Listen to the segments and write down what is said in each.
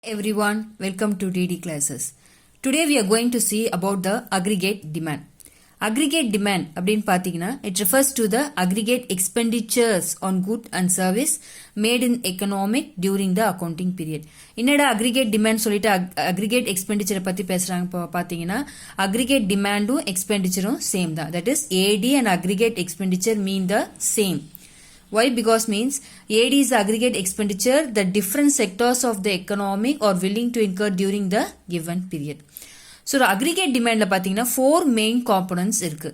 Everyone, welcome to DD classes. Today we are going to see about the aggregate demand. Aggregate demand அப்படினு பாத்தீங்கன்னா it refers to the aggregate expenditures on good and service made in economic during the accounting period. என்னடா aggregate demand சொல்லிட்டு aggregate expenditure பத்தி பேசுறாங்க பாத்தீங்கன்னா aggregate demandum expenditureum same தான். That is AD and aggregate expenditure mean the same. Why? Because means AD is the aggregate expenditure that different sectors of the economic are willing to incur during the given period. So, the aggregate demand la pathina four main components irukku.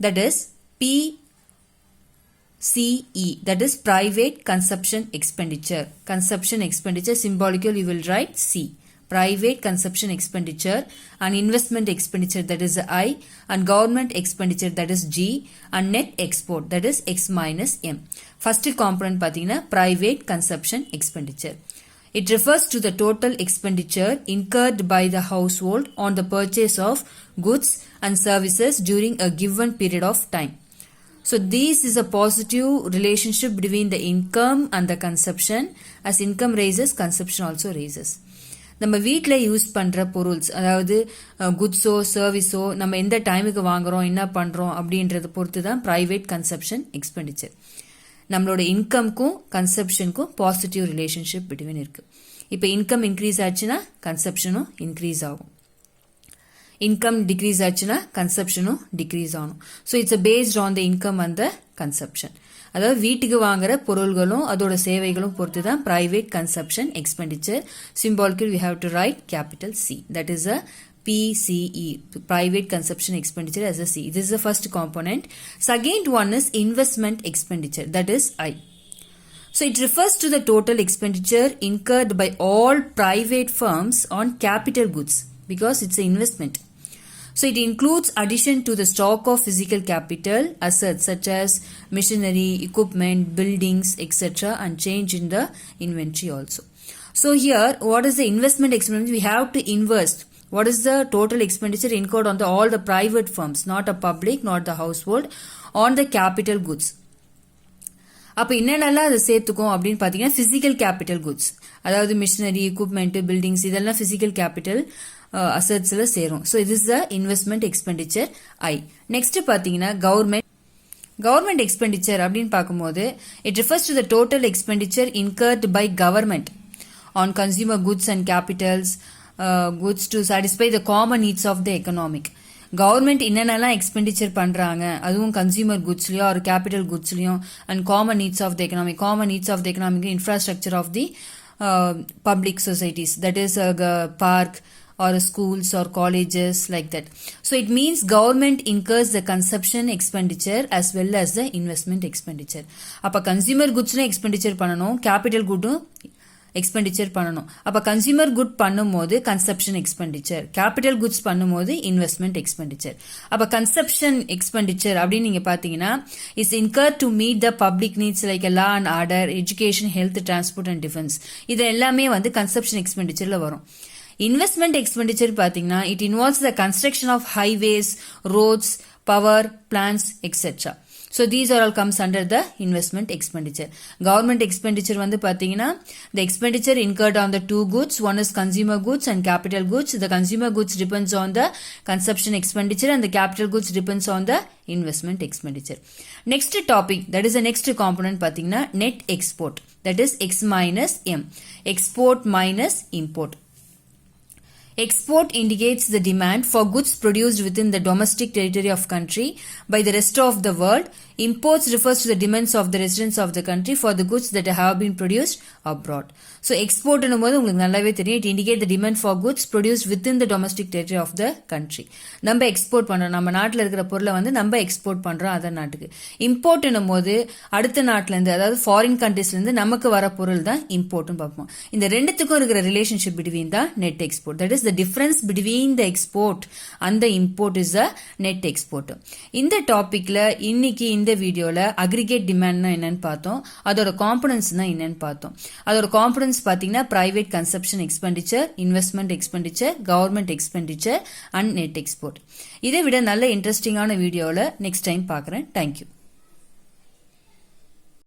That is PCE, that is private consumption expenditure. Consumption expenditure symbolically you will write C. Private consumption expenditure and investment expenditure that is I and government expenditure that is G and net export that is X minus M. First component pathina private consumption expenditure. It refers to the total expenditure incurred by the household on the purchase of goods and services during a given period of time. So this is a positive relationship between the income and the consumption. As income raises, consumption also raises. நம்ம வீட்டில் use பண்ணுற பொருள்ஸ் அதாவது குட்ஸோ சர்வீஸோ நம்ம எந்த டைமுக்கு வாங்குறோம் என்ன பண்ணுறோம் அப்படின்றத பொறுத்து தான் ப்ரைவேட் கன்சப்ஷன் எக்ஸ்பெண்டிச்சர். நம்மளோட இன்கம்க்கும் கன்சப்ஷனுக்கும் பாசிட்டிவ் ரிலேஷன்ஷிப் பிட்வீன் இருக்குது. இப்போ இன்கம் இன்க்ரீஸ் ஆச்சுன்னா கன்சப்ஷனும் இன்க்ரீஸ் ஆகும். இன்கம் டிக்ரீஸ் ஆச்சுன்னா கன்சப்ஷனும் டிக்ரீஸ் ஆகும். So it's based on the income and the consumption. அதாவது வீட்டுக்கு வாங்குற பொருள்களும் அதோட சேவைகளும் பொறுத்து தான் private consumption expenditure. Symbolical we have to write capital C. That is a PCE, private consumption expenditure as a C. This is the first component. Second one is investment expenditure, that is I. So it refers to the total expenditure incurred by all private firms on capital goods because it's an investment. So it includes addition to the stock of physical capital assets such as machinery, equipment, buildings, etc. and change in the inventory also. So here, what is the investment expenditure? We have to invest. What is the total expenditure incurred on all the private firms, not a public, not the household, on the capital goods. அப்போ என்னென்னலாம் அதை சேர்த்துக்கும் அப்படின்னு பார்த்தீங்கன்னா physical capital goods, அதாவது machinery, equipment, buildings இதெல்லாம் physical capital அசட்ஸில் சேரும். ஸோ இது இஸ் த இன்வெஸ்ட்மெண்ட் எக்ஸ்பெண்டிச்சர் ஐ. நெக்ஸ்ட் பார்த்தீங்கன்னா கவர்மெண்ட் எக்ஸ்பெண்டிச்சர் அப்படின்னு பார்க்கும்போது it refers to the total expenditure incurred by government on consumer goods and capitals goods to satisfy the common needs of the economic. Government என்னென்னலாம் expenditure பண்ணுறாங்க அதுவும் consumer குட்ஸ்லையும் ஒரு capital குட்ஸ்லையும் and common needs of the economic. Common needs of the economic infrastructure of the public societies, that is park or schools or colleges like that. So it means government incurs the consumption expenditure as well as the investment expenditure. அப்ப consumer goods expenditure பண்ணணும், capital good expenditure பண்ணணும். அப்ப consumer good பண்ணும்போது consumption expenditure, capital goods பண்ணும்போது investment expenditure. அப்ப consumption expenditure அப்படின்னு நீங்க பாத்தீங்கன்னா is incur to meet the public needs like law and order, education, health, transport and defence. இது எல்லாமே வந்து கன்சப்ஷன் எக்ஸ்பெண்டிச்சர்ல வரும். இன்வெஸ்ட்மெண்ட் எக்ஸ்பெண்டிச்சர் பாத்தீங்கன்னா it involves the construction of highways, roads, power plans etcetera. So these are all comes under the investment expenditure. Government expenditure வந்து பாத்தீங்கன்னா the expenditure incurred on the two goods, one is consumer goods and capital goods. The consumer goods depends on the consumption expenditure and the capital goods depends on the investment expenditure. Next topic, that is the next component பாத்தீங்கன்னா net export, that is X minus M. Export minus import. Export indicates the demand for goods produced within the domestic territory of country by the rest of the world. Imports refers to the demands of the residents of the country for the goods that have been produced abroad. So export என்னும்போது உங்களுக்கு நல்லாவே தெரியும், it indicate the demand for goods produced within the domestic territory of the country. நம்ம export பண்றோம், நம்ம நாட்டில் இருக்கிற பொருளை வந்து நம்ம எக்ஸ்போர்ட் பண்றோம் அதர் நாட்டுக்கு. இம்போர்ட் என்னும்போது அடுத்த நாட்டுல இருந்து, அதாவது ஃபாரின் கண்ட்ரீஸ்ல இருந்து நமக்கு வர பொருள் தான் இம்போர்ட்னு பார்ப்போம். இந்த ரெண்டுத்துக்கும் இருக்கிற ரிலேஷன்ஷிப் பிட்வீன் தான் net export. That is the difference between the export and the import is the net export. இந்த டாபிக்ல இன்னைக்கு இந்த வீடியோல அக்ரிகேட் டிமாண்ட்னா என்னன்னு பார்த்தோம், அதோட காம்பனன்ட்ஸ்னா என்னன்னு பார்த்தோம். அதோட காம்பனன்ட்ஸ் பாத்தீங்கன்னா private consumption expenditure, investment expenditure, government expenditure and net export. இதை விட நல்ல இன்ட்ரெஸ்டிங்கான வீடியோல நெக்ஸ்ட் டைம் பார்க்குறேன். தேங்க்யூ.